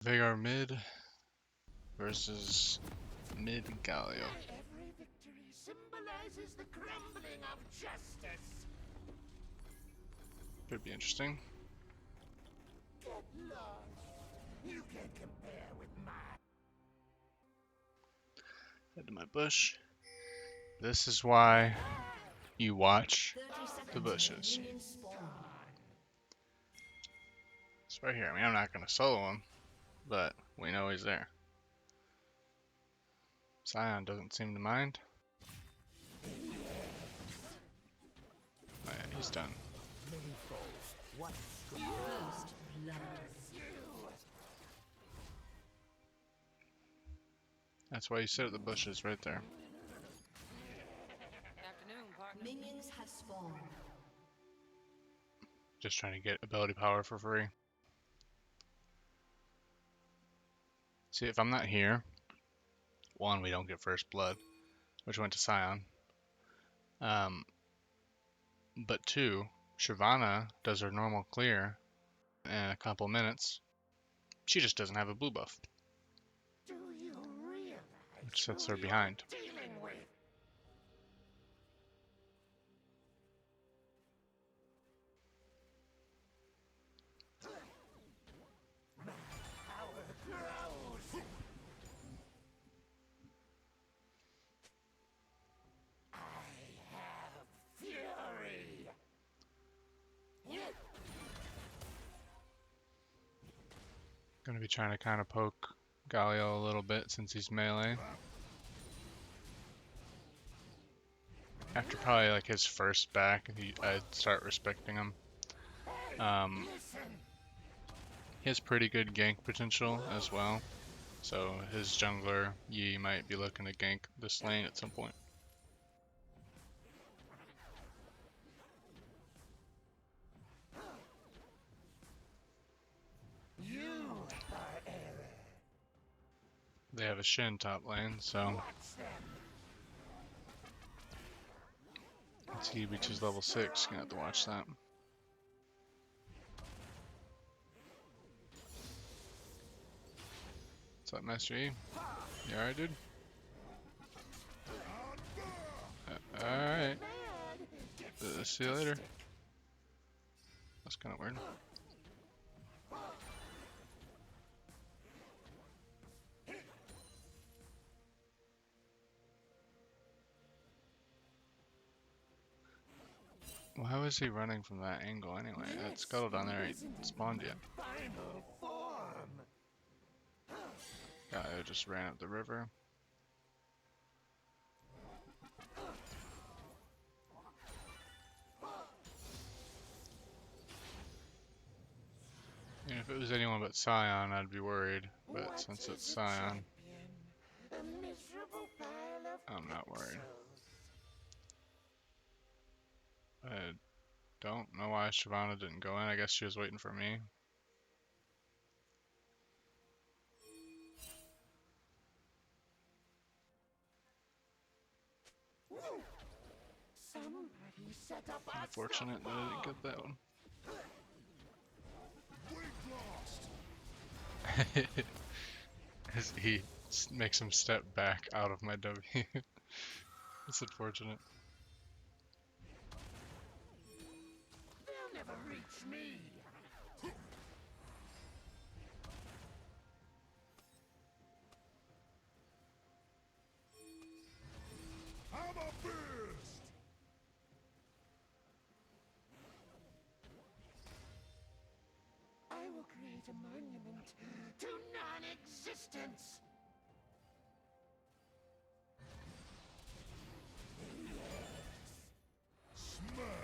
Veigar mid versus mid Galio. Every victory symbolizes the crumbling of justice. Could be interesting. Get lost. You can't compare with mine. Head to my bush. This is why you watch the bushes. It's right here. I mean, I'm not gonna solo him, but we know he's there. Scion doesn't seem to mind. Oh, yeah, he's done. That's why you sit at the bushes right there. Minions have spawned. Just trying to get ability power for free. See, if I'm not here, one, we don't get first blood, which went to Scion. But two, Shyvana does her normal clear in a couple minutes. She just doesn't have a blue buff, Do you realize which sets who her you're behind. dealing with? My power grows. I have fury. Gonna be trying to kind of poke Galio a little bit since he's melee. After probably like his first back, I'd start respecting him. Listen. He has pretty good gank potential as well, so his jungler Yi might be looking to gank this lane at some point. You are error. They have a Shin top lane, so Watch them. once he reaches level 6, gonna have to watch that. What's up, Master E? You alright, dude? Alright. See you later. That's kind of weird. Why was he running from that angle anyway? That scuttle down there ain't spawned yet. Final form. Galio just ran up the river. And if it was anyone but Scion, I'd be worried. But What since is it's a Scion, champion? A miserable pile of I'm not worried. pixels. I don't know why Shyvana didn't go in. I guess she was waiting for me. Somebody set up a Unfortunate that I didn't get that one. As he makes him step back out of my W. It's unfortunate. They'll never reach me. I'm a beast. I will create a monument to non-existence.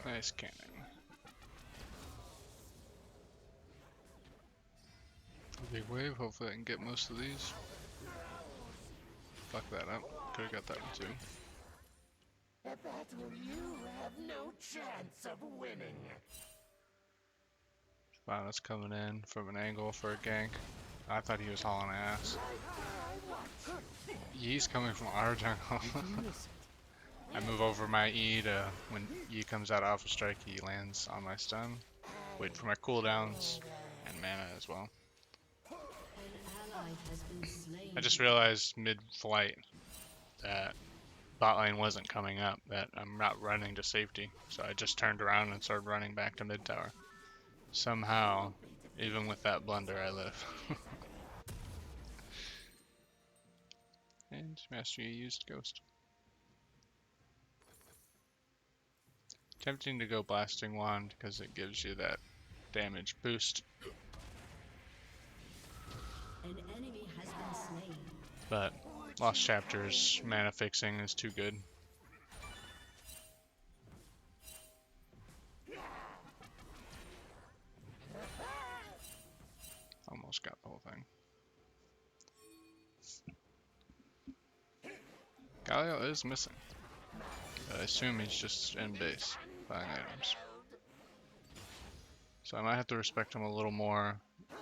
Nice cannon. Big wave, hopefully I can get most of these. Fuck that up. Could've got that one too. A battle you have no chance of winning. Wow, that's coming in from an angle for a gank. I thought he was hauling ass. Yi's coming from our jungle. I move over my E to, when Yi comes out Alpha Strike, he lands on my stun. Wait for my cooldowns and mana as well. An I just realized mid-flight that bot lane wasn't coming up, that I'm not running to safety. So I just turned around and started running back to mid tower. Somehow, even with that blunder, I live. And Master Yi used Ghost. Tempting to go Blasting Wand because it gives you that damage boost. An enemy has been slain. But Lost Chapter's mana fixing is too good. Almost got the whole thing. Galio is missing. But I assume he's just in base buying items. So I might have to respect him a little more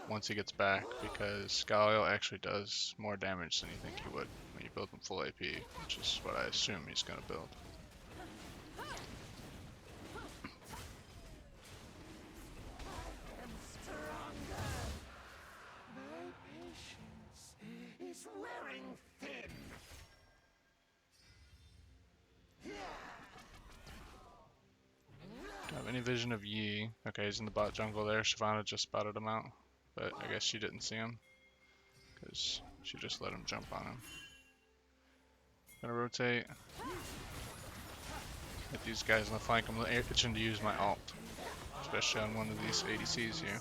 once he gets back, because Galio actually does more damage than you think he would when you build him full AP, which is what I assume he's going to build. Is wearing thin. Don't have any vision of Yi. Okay, he's in the bot jungle there. Shyvana just spotted him out, but I guess she didn't see him because she just let him jump on him. Gonna rotate. Hit these guys on the flank. I'm itching to use my ult, especially on one of these ADCs here.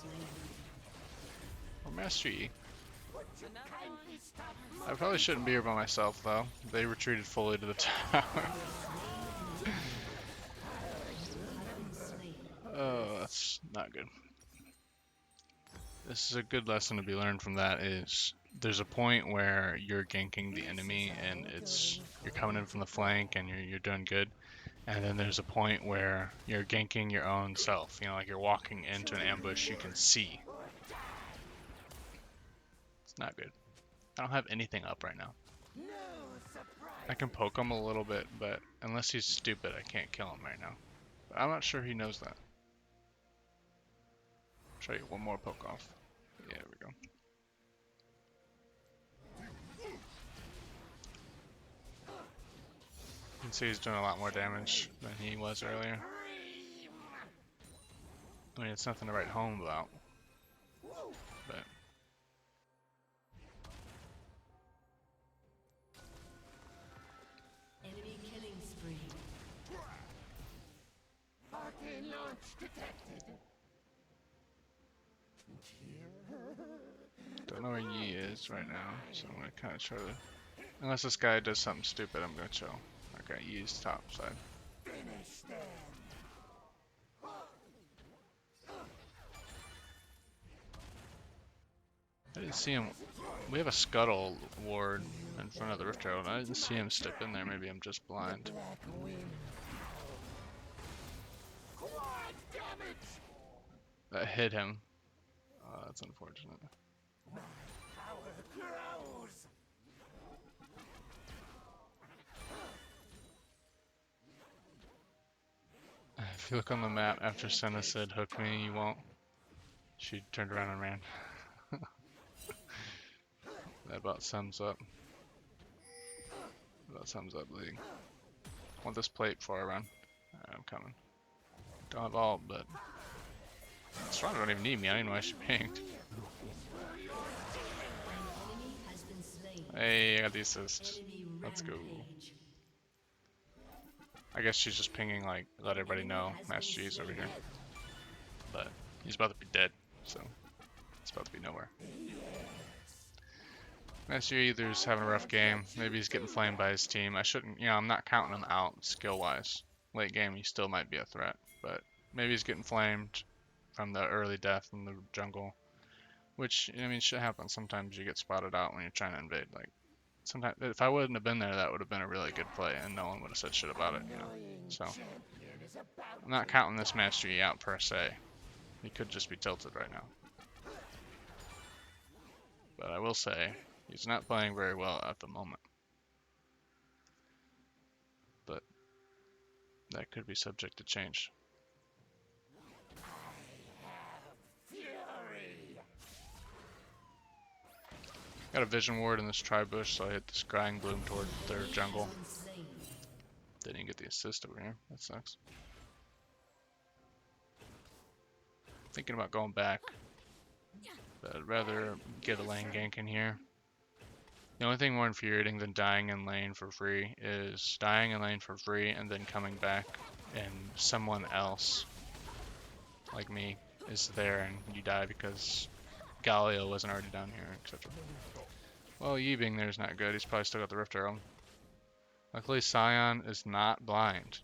Or Master Yi. I probably shouldn't be here by myself though. They retreated fully to the tower. Oh, that's not good. This is a good lesson to be learned from that is there's a point where you're ganking the enemy and you're coming in from the flank and you're doing good. And then there's a point where you're ganking your own self. You know, like you're walking into an ambush you can see. It's not good. I don't have anything up right now. I can poke him a little bit, but unless he's stupid, I can't kill him right now. But I'm not sure he knows that. Try one more poke off. Yeah, there we go. You can see he's doing a lot more damage than he was earlier. I mean, it's nothing to write home about. But Enemy killing spree. Arcane launch detected. don't know where Yi is right now, so I'm gonna kind of try to. Unless this guy does something stupid, I'm gonna chill. Okay, Yi's top side. Finish them. I didn't see him. We have a scuttle ward in front of the Rift Herald. I didn't see him step in there. Maybe I'm just blind. Black wind. Quad damage. That hit him. That's unfortunate. Power grows. If you look on the map, after Senna said, "Hook me, you won't," she turned around and ran. That about sums up. That sums up league. Want this plate before I run. I'm coming. Don't have ult, but Strong don't even need me. I don't even know why she pinged. Enemy has been slain. Hey, I got the assist. Enemy Let's go. rampage. I guess she's just pinging, like, let everybody know Master G's over here. But he's about to be dead, so it's about to be nowhere. Master Yi either's having a rough game, maybe he's getting flamed by his team. I shouldn't, I'm not counting him out skill-wise. Late game, he still might be a threat, but maybe he's getting flamed from the early death in the jungle. Which, I mean, shit happens. Sometimes you get spotted out when you're trying to invade. Like, sometimes, if I wouldn't have been there, that would have been a really good play, and no one would have said shit about it, So, I'm not counting this Master Yi out per se. He could just be tilted right now. But I will say, he's not playing very well at the moment. But that could be subject to change. Fury. Got a vision ward in this tri-bush, so I hit this Scrying Bloom toward their jungle. Slain. Didn't even get the assist over here. That sucks. Thinking about going back, but I'd rather get a lane gank in here. The only thing more infuriating than dying in lane for free is dying in lane for free and then coming back and someone else, like me, is there and you die because Galio wasn't already down here, etc. Well, Yi being there is not good. He's probably still got the Rift Arrow. Luckily, Sion is not blind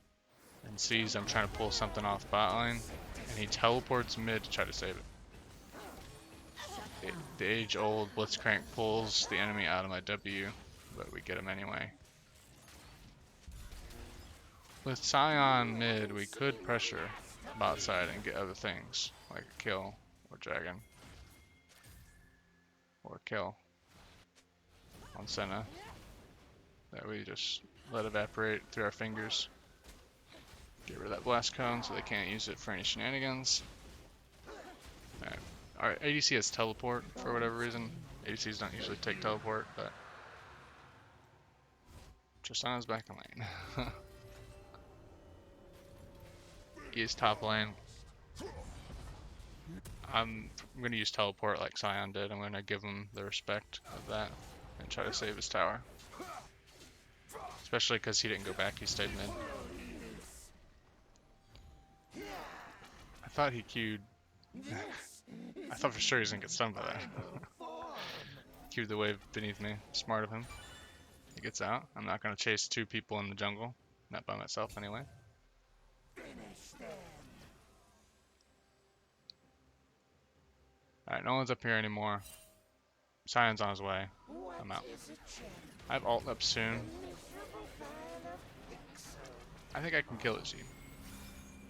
and sees I'm trying to pull something off bot lane, and he teleports mid to try to save it. The age-old Blitzcrank pulls the enemy out of my W, but we get him anyway. With Sion mid, we could pressure bot side and get other things, like a kill, or dragon, or a kill on Senna, that we just let evaporate through our fingers. Get rid of that blast cone so they can't use it for any shenanigans. Alright. Our ADC has teleport for whatever reason. ADCs don't usually take teleport, but Tristana's back in lane. He's top lane. I'm gonna use teleport like Sion did. I'm gonna give him the respect of that and try to save his tower. Especially because he didn't go back, he stayed mid. I thought he queued. I thought for sure he was gonna get stunned by that. Queued the wave beneath me. Smart of him. He gets out. I'm not gonna chase two people in the jungle. Not by myself anyway. Alright, no one's up here anymore. Sion's on his way. I'm out. I have ult up soon. I think I can kill it, G.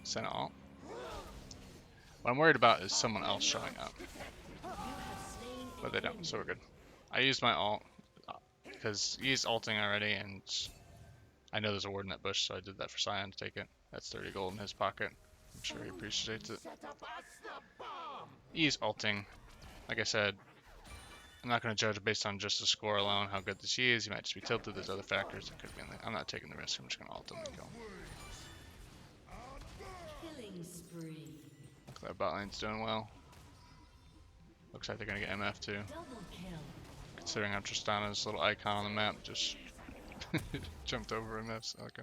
Send ult. What I'm worried about is someone else showing up. But they don't, so we're good. I used my ult because he's ulting already, and I know there's a ward in that bush, so I did that for Sion to take it. That's 30 gold in his pocket. I'm sure he appreciates it. He's ulting. Like I said, I'm not going to judge based on just the score alone how good this he is. He might just be tilted. There's other factors that could be in there. I'm not taking the risk. I'm just going to ult him and kill him. Killing spree. Looks like bot lane's doing well. Looks like they're going to get MF too. Double kill. Considering how Tristana's little icon on the map just jumped over MF's. Okay.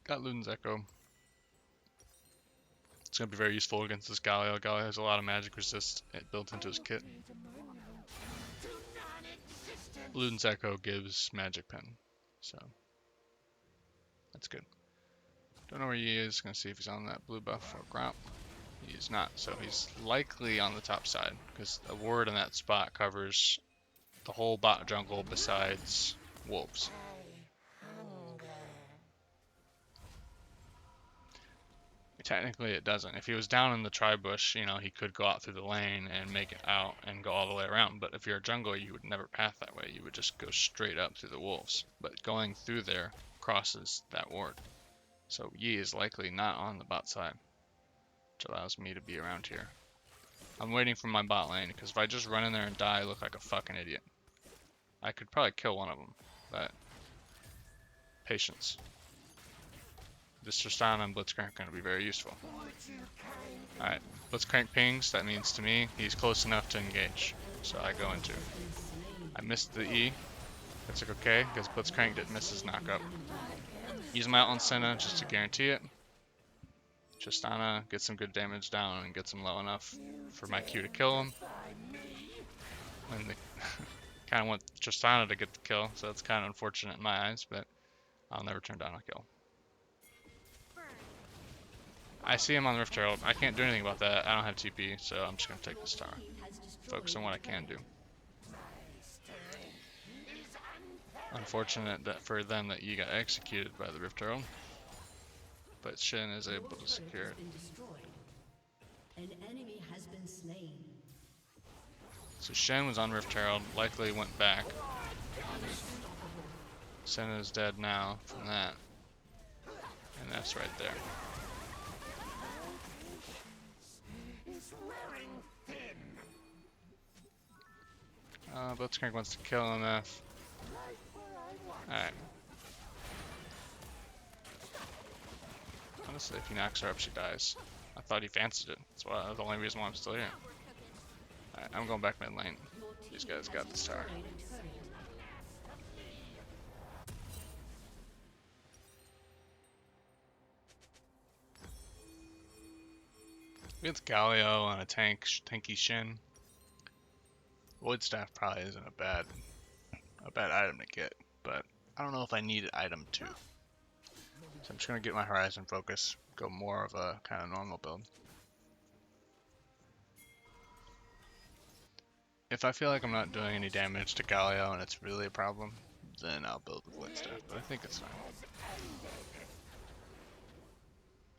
Got Luden's Echo. It's going to be very useful against this Galio. Galio has a lot of magic resist built into his kit. Luden's Echo gives magic pen, so that's good. Don't know where he is. Gonna see if he's on that blue buff or Gromp. He's not, so he's likely on the top side because a ward in that spot covers the whole bot jungle besides wolves. Technically it doesn't. If he was down in the tri-bush, you know, he could go out through the lane and make it out and go all the way around. But if you're a jungler, you would never path that way. You would just go straight up through the wolves. But going through there crosses that ward. So Yi is likely not on the bot side, which allows me to be around here. I'm waiting for my bot lane, because if I just run in there and die, I look like a fucking idiot. I could probably kill one of them, but patience. This Tristana and Blitzcrank are going to be very useful. Alright, Blitzcrank pings, that means to me he's close enough to engage. So I go into. I missed the E. That's like okay, because Blitzcrank didn't miss his knockup. Use my ult on Senna just to guarantee it. Tristana gets some good damage down and gets him low enough for my Q to kill him. And they kind of want Tristana to get the kill, so that's kind of unfortunate in my eyes, but I'll never turn down a kill. I see him on the Rift Herald. I can't do anything about that. I don't have TP, so I'm just going to take this tower. Focus on what I can do. Unfortunate that for them that you got executed by the Rift Herald. But Shin is able to secure it. An enemy has been slain. So Shen was on Rift Herald, likely went back. Senna is dead now from that. And that's right there. Blitzcrank wants to kill MF. Alright. Honestly, if he knocks her up, she dies. I thought he fancied it. That's the only reason why I'm still here. Alright, I'm going back mid lane. These guys got this tower. Against Galio and a tanky Shin. Void Staff probably isn't a bad item to get, but I don't know if I need an item too. So I'm just gonna get my Horizon focus, go more of a kind of normal build. If I feel like I'm not doing any damage to Galio and it's really a problem, then I'll build the Void Staff, but I think it's fine.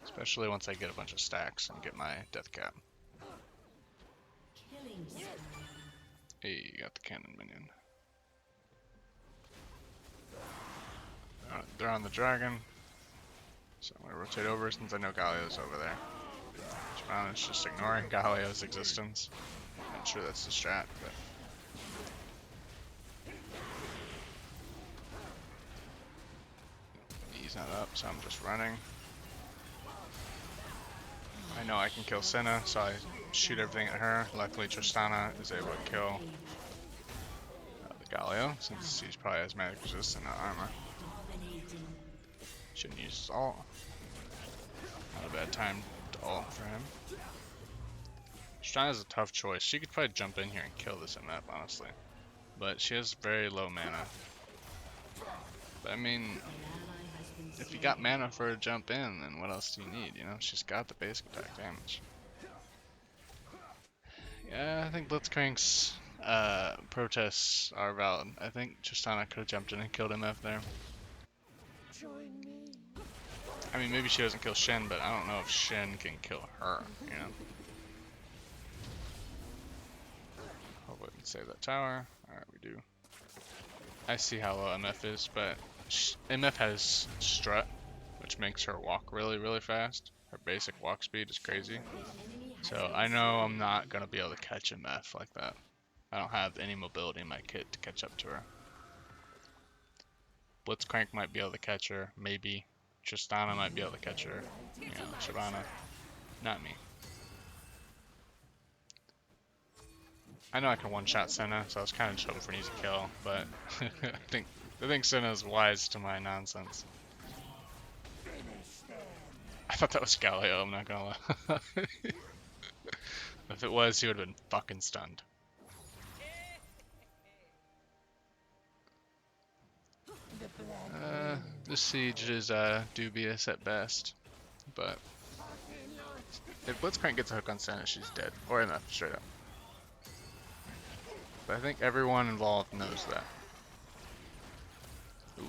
Especially once I get a bunch of stacks and get my death cap. Hey, you got the cannon minion. They're on the dragon. So I'm going to rotate over since I know Galio's over there. Shyvana's just ignoring Galio's existence. Not sure that's the strat, but... He's not up, so I'm just running. I know I can kill Senna, so I shoot everything at her. Luckily Tristana is able to kill the Galio, since he's probably has magic resistant, not armor. Shouldn't use his ult. Not a bad time to ult for him. Tristana's a tough choice. She could probably jump in here and kill this MF, honestly. But she has very low mana. But I mean, if you got mana for her to jump in, then what else do you need? You know, she's got the basic attack damage. Yeah, I think Blitzcrank's protests are valid. I think Tristana could have jumped in and killed MF there. I mean, maybe she doesn't kill Shin, but I don't know if Shin can kill her, you know? Hopefully we can save that tower. Alright, we do. I see how low MF is, but MF has strut, which makes her walk really, really fast. Her basic walk speed is crazy. So I know I'm not going to be able to catch MF like that. I don't have any mobility in my kit to catch up to her. Blitzcrank might be able to catch her, maybe. Tristana might be able to catch her. You know, Shyvana. Not me. I know I can one-shot Senna, so I was kind of just hoping for an easy kill, but I think Senna's wise to my nonsense. I thought that was Galio, I'm not gonna lie. If it was, he would have been fucking stunned. This siege is dubious at best, but if Blitzcrank gets a hook on Senna, she's dead. Or MF, straight up. But I think everyone involved knows that. Ooh,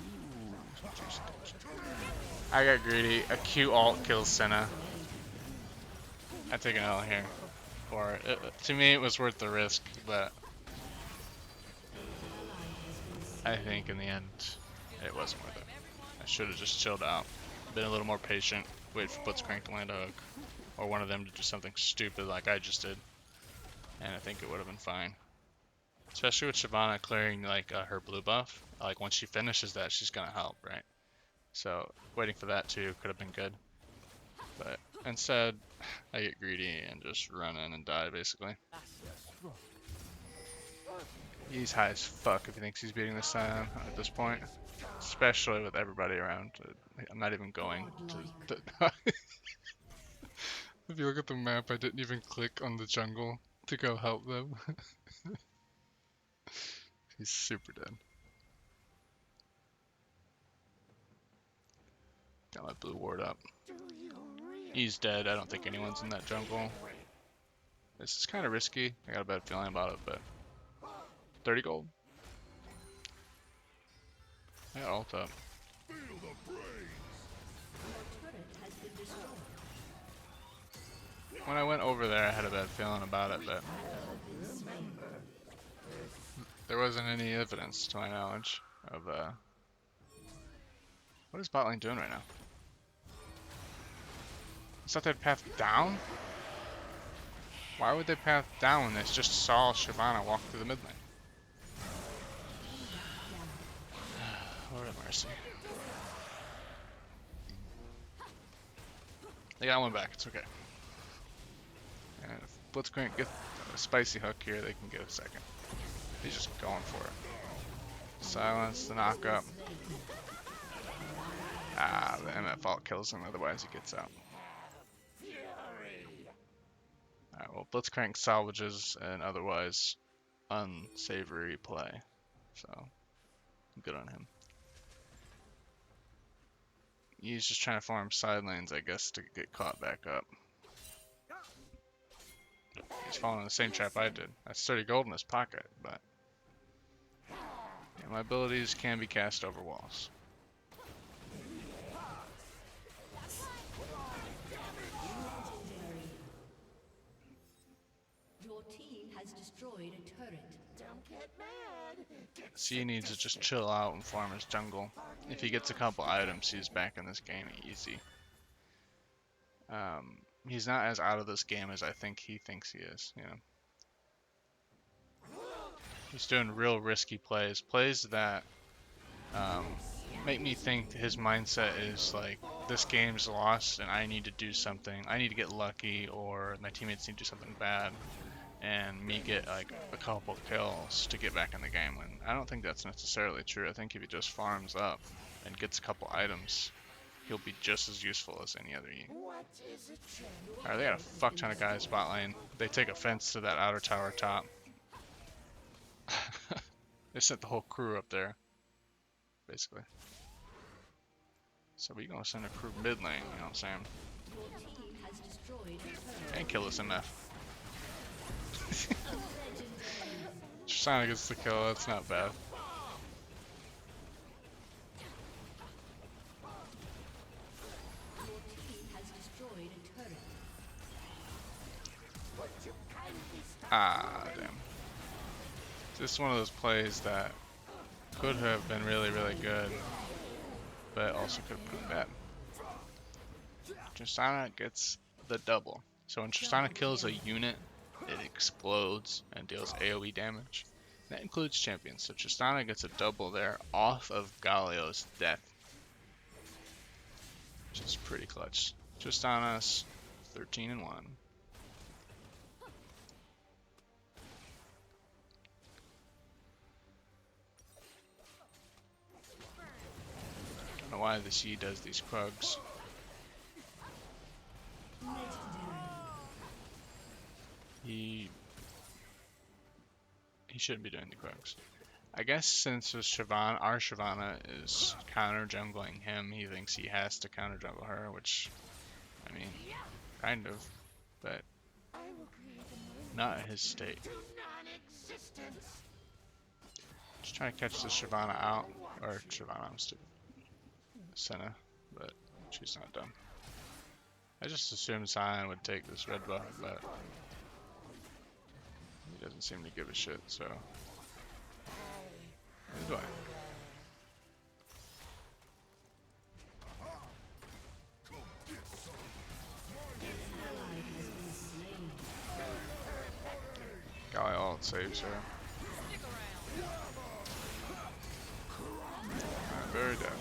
I got greedy. A Q ult kills Senna. I take an L here. Or to me, it was worth the risk, but I think in the end, it wasn't worth it. I should have just chilled out, been a little more patient, wait for Blitzcrank to land a hook, or one of them to do something stupid like I just did, and I think it would have been fine. Especially with Shyvana clearing like her blue buff, like once she finishes that, she's gonna help, right? So waiting for that too could have been good, but instead I get greedy and just run in and die basically. He's high as fuck if he thinks he's beating this time at this point, especially with everybody around. I'm not even going to. If you look at the map, I didn't even click on the jungle to go help them. He's super dead. Got my blue ward up. He's dead. I don't think anyone's in that jungle. This is kind of risky. I got a bad feeling about it, but 30 gold. I got ult up. When I went over there, I had a bad feeling about it, but there wasn't any evidence, to my knowledge, of what is bot lane doing right now? Is that their path down? Why would they path down when they just saw Shyvana walk through the mid lane? mercy. They got one back, it's okay. And if Blitzcrank gets a spicy hook here, they can get a second. He's just going for it. Silence the knockup. Ah, the MF ult kills him, otherwise he gets out. Alright, well, Blitzcrank salvages an otherwise unsavory play. So, good on him. He's just trying to farm side lanes, I guess, to get caught back up. He's falling in the same trap I did. That's 30 gold in his pocket, but yeah, my abilities can be cast over walls. Your team has destroyed a turret. Don't get mad. So he needs to just chill out and farm his jungle. If he gets a couple items, he's back in this game easy. He's not as out of this game as I think he thinks he is, you know. He's doing real risky plays. Plays that make me think his mindset is like, this game's lost and I need to do something. I need to get lucky, or my teammates need to do something bad and me get like a couple kills to get back in the game. And I don't think that's necessarily true. I think if he just farms up and gets a couple items, he'll be just as useful as any other E. What is a champion? Alright, they got a fuck ton of guys bot lane. They take offense to that outer tower top. They sent the whole crew up there, basically. So we gonna send a crew mid lane, you know what I'm saying? Your team has destroyed a turret. And kill this MF. Tristana gets the kill, that's not bad. Your team has destroyed a turret. Ah, damn. This is one of those plays that could have been really, really good, but also could have been bad. Tristana gets the double. So when Tristana kills a unit, it explodes and deals AoE damage. That includes champions, so Tristana gets a double there off of Galio's death, which is pretty clutch. Tristana's 13-1. Don't know why this E does these Krugs. He shouldn't be doing the Krugs. I guess since his our Shyvana is counter jungling him, he thinks he has to counter jungle her, which, I mean, kind of, but not at his state. Non-existence. Just trying to catch the Shyvana out, or Shyvana, I'm stupid. Senna, but she's not done. I just assumed Sion would take this red buff, but he doesn't seem to give a shit, so. Neither do I. Guy ult saves her. Very dead.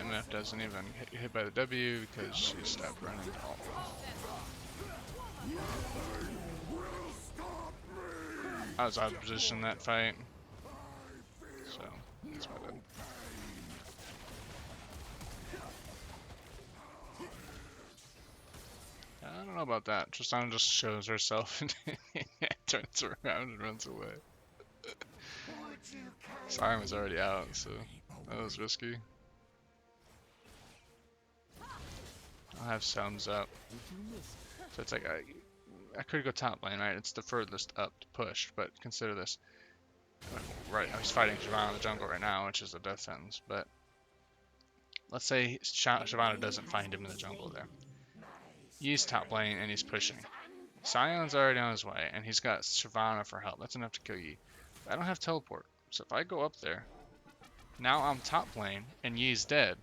And MF doesn't even get hit by the W because she stopped running ult. I was out of position in that fight, so that's my bad. I don't know about that. Tristana just shows herself and turns around and runs away. Sion was already out, so that was risky. I'll have Selms up. So it's like I could go top lane, right? It's the furthest up to push, but consider this. Right, he's fighting Shyvana in the jungle right now, which is a death sentence, but let's say Shyvana doesn't find him in the jungle there. He's top lane and he's pushing. Sion's already on his way, and he's got Shyvana for help. That's enough to kill Yi. I don't have teleport, so if I go up there, now I'm top lane and Yi's dead.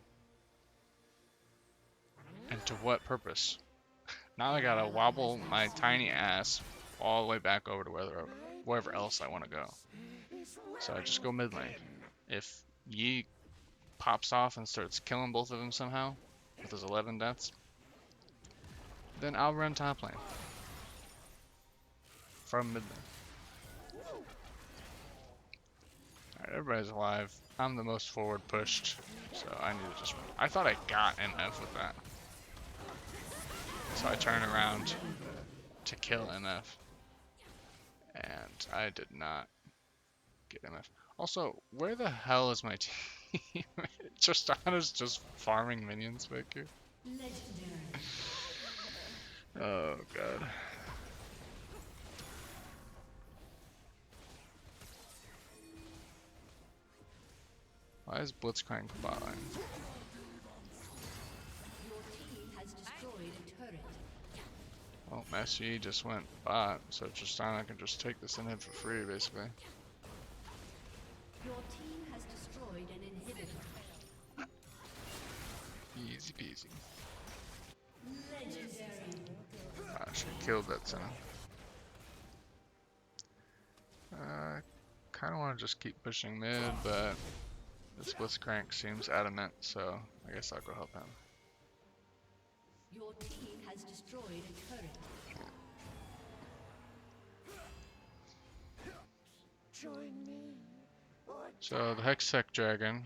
And to what purpose? Now I gotta wobble my tiny ass all the way back over to wherever else I want to go. So I just go mid lane. If Yi pops off and starts killing both of them somehow with his 11 deaths, then I'll run top lane from mid lane. Alright, everybody's alive. I'm the most forward pushed, so I need to just run. I thought I got MF with that. So I turn around to kill MF, and I did not get MF. Also, where the hell is my team? Tristana's just farming minions back here. Legendary. Oh god. Why is Blitzcrank bot lane? Your team has destroyed a turret. Well, Messi just went bot, so Tristana can just take this inhib for free, basically. Your team has destroyed an inhibitor. Easy peasy. Legendary. She killed that Senna. Kind of want to just keep pushing mid, but this Blitzcrank seems adamant, so I guess I'll go help him. Your team has destroyed a turret. Join me. Or So the Hextech Dragon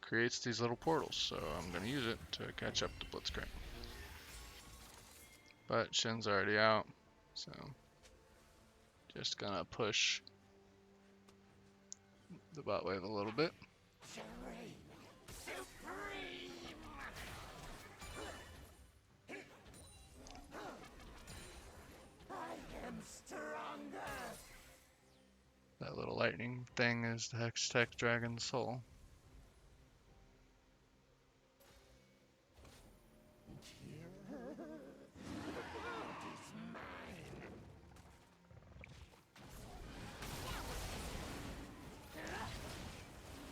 creates these little portals, so I'm going to use it to catch up to Blitzcrank. But Shin's already out, so just gonna push the bot lane a little bit. Supreme. I am stronger. That little lightning thing is the Hextech Dragon's soul.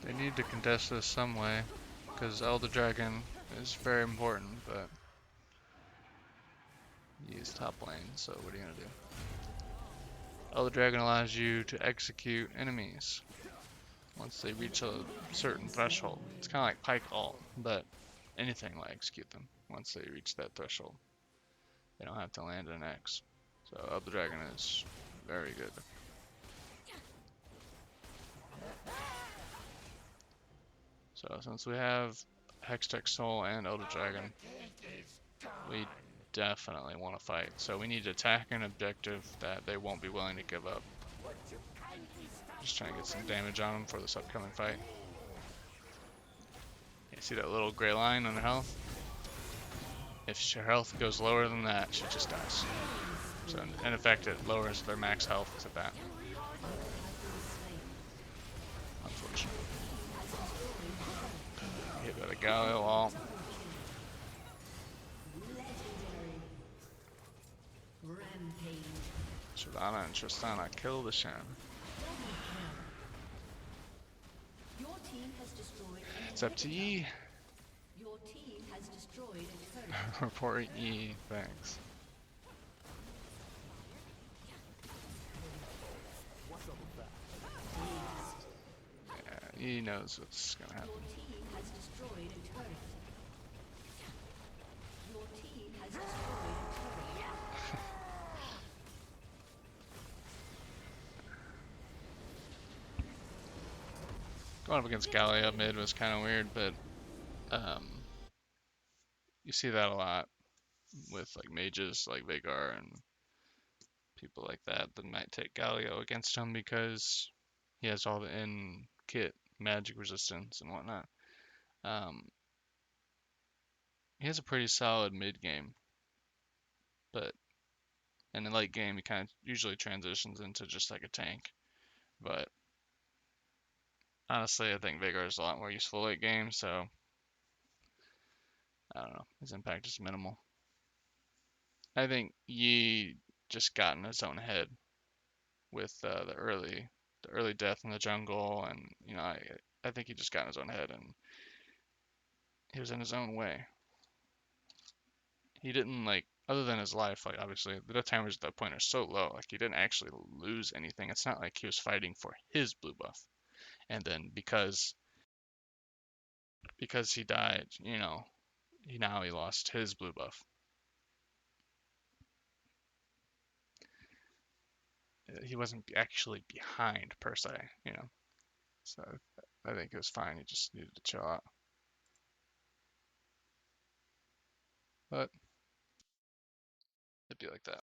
They need to contest this some way, because Elder Dragon is very important, but he's top lane, so what are you gonna do? Elder Dragon allows you to execute enemies once they reach a certain threshold. It's kind of like Pike ult, but anything will execute them once they reach that threshold. They don't have to land an X. So Elder Dragon is very good. So since we have Hextech Soul and Elder Dragon, we definitely want to fight. So we need to attack an objective that they won't be willing to give up. Just trying to get some damage on them for this upcoming fight. You see that little gray line on her health? If her health goes lower than that, she just dies. So in effect, it lowers their max health to that. Unfortunate. Hit by the Galio ult. Rampage. Tristana and Tristana kill the Shen. Your team has destroyed an It's up to Yi. Your team has destroyed a turret. Report Yi, thanks. Yeah, Yi knows what's gonna happen. Your team has destroyed a turret. Your team has destroyed a turret. Going up against Galio mid was kind of weird, but you see that a lot with like mages like Veigar and people like that that might take Galio against him because he has all the in kit magic resistance and whatnot. He has a pretty solid mid game, but in the late game he kind of usually transitions into just like a tank. But honestly, I think Veigar is a lot more useful late game, so I don't know. His impact is minimal. I think Yi just got in his own head with the early death in the jungle, and you know I think he just got in his own head and he was in his own way. He didn't like other than his life, like obviously the death timers at that point are so low, like he didn't actually lose anything. It's not like he was fighting for his blue buff. and then because he died, he lost his blue buff. He wasn't actually behind per se. So I think it was fine. He just needed to chill out. But it'd be like that.